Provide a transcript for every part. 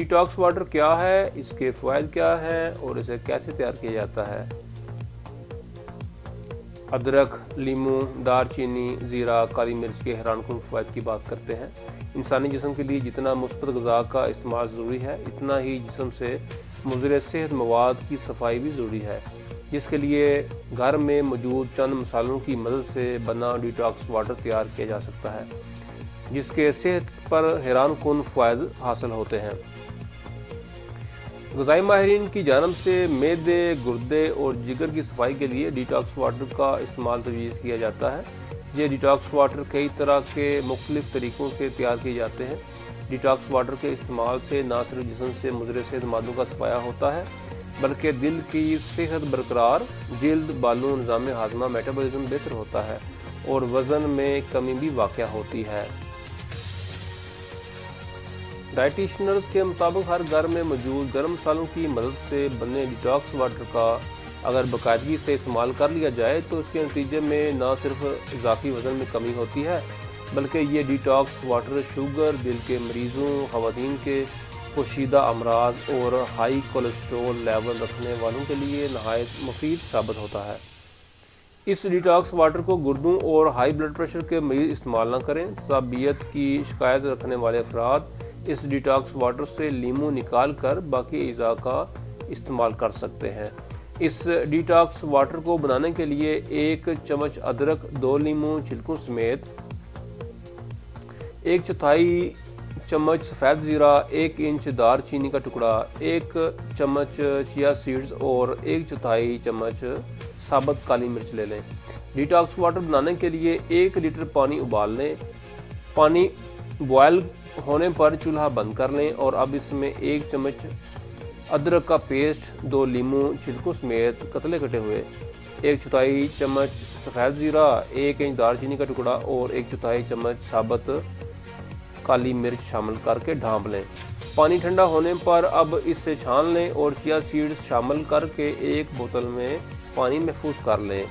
Detox water क्या है, इसके फ़वाइद क्या हैं और इसे कैसे तैयार किया जाता है। अदरक, लीमू, दारचीनी, ज़ीरा, काली मिर्च के हैरानकुन फ़वाइद की बात करते हैं। इंसानी जिस्म के लिए जितना मुस्बत ग़िज़ा का इस्तेमाल ज़रूरी है, इतना ही जिस्म से मुज़र सेहत मवाद की सफाई भी ज़रूरी है, जिसके लिए घर में मौजूद चंद मसालों की मदद से बना डिटॉक्स वाटर तैयार किया जा सकता है, जिसके सेहत पर हैरानकुन फ़वाइद हासिल होते हैं। ग़िज़ाई माहिरीन की जानिब से मैदे, गुर्दे और जिगर की सफाई के लिए डिटॉक्स वाटर का इस्तेमाल तजवीज़ किया जाता है। ये डिटॉक्स वाटर कई तरह के मुख्तलिफ तरीक़ों से तैयार किए जाते हैं। डिटॉक्स वाटर के इस्तेमाल से न सिर्फ जिस्म से मुज़र सेहत मादों का सफाया होता है, बल्कि दिल की सेहत बरकरार, जिल्द, बालों, निज़ाम हाज़मा, मेटाबॉलिज्म बेहतर होता है और वज़न में कमी भी वाक़या होती है। डाइटिशनर्स के मुताबिक हर घर में मौजूद गर्म मसालों की मदद से बने डिटॉक्स वाटर का अगर बाकायदगी से इस्तेमाल कर लिया जाए तो इसके नतीजे में न सिर्फ इजाफी वज़न में कमी होती है, बल्कि ये डिटॉक्स वाटर शुगर, दिल के मरीज़ों, ख़वातीन के पोशीदा अमराज और हाई कोलेस्ट्रॉल लेवल रखने वालों के लिए नहायत मुफीद साबित होता है। इस डिटॉक्स वाटर को गुर्दों और हाई ब्लड प्रेशर के मरीज़ इस्तेमाल न करें। तसाबियत की शिकायत रखने वाले अफराद इस डिटॉक्स वाटर से लीमू निकाल कर बाकी अज़ा का इस्तेमाल कर सकते हैं। इस डिटॉक्स वाटर को बनाने के लिए 1 चम्मच अदरक, 2 लीमू छिलकों समेत 1/4 चम्मच सफ़ेद ज़ीरा, 1 इंच दारचीनी का टुकड़ा, 1 चम्मच चिया सीड्स और 1/4 चम्मच साबुत काली मिर्च ले लें। डिटॉक्स वाटर बनाने के लिए 1 लीटर पानी उबाल लें। पानी बॉयल होने पर चूल्हा बंद कर लें और अब इसमें 1 चम्मच अदरक का पेस्ट, 2 लीमू छिलकों समेत कतले कटे हुए, 1/4 चम्मच सफ़ेद ज़ीरा, 1 इंच दालचीनी का टुकड़ा और 1/4 चम्मच साबुत काली मिर्च शामिल करके ढाँप लें। पानी ठंडा होने पर अब इसे छान लें और चिया सीड्स शामिल करके 1 बोतल में पानी महफूज कर लें।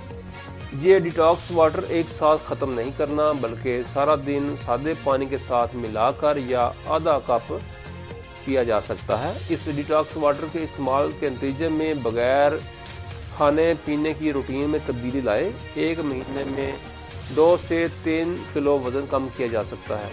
ये डिटॉक्स वाटर एक साथ ख़त्म नहीं करना, बल्कि सारा दिन सादे पानी के साथ मिलाकर या आधा कप पिया जा सकता है। इस डिटॉक्स वाटर के इस्तेमाल के नतीजे में बगैर खाने पीने की रूटीन में तब्दीली लाए 1 महीने में 2 से 3 किलो वज़न कम किया जा सकता है।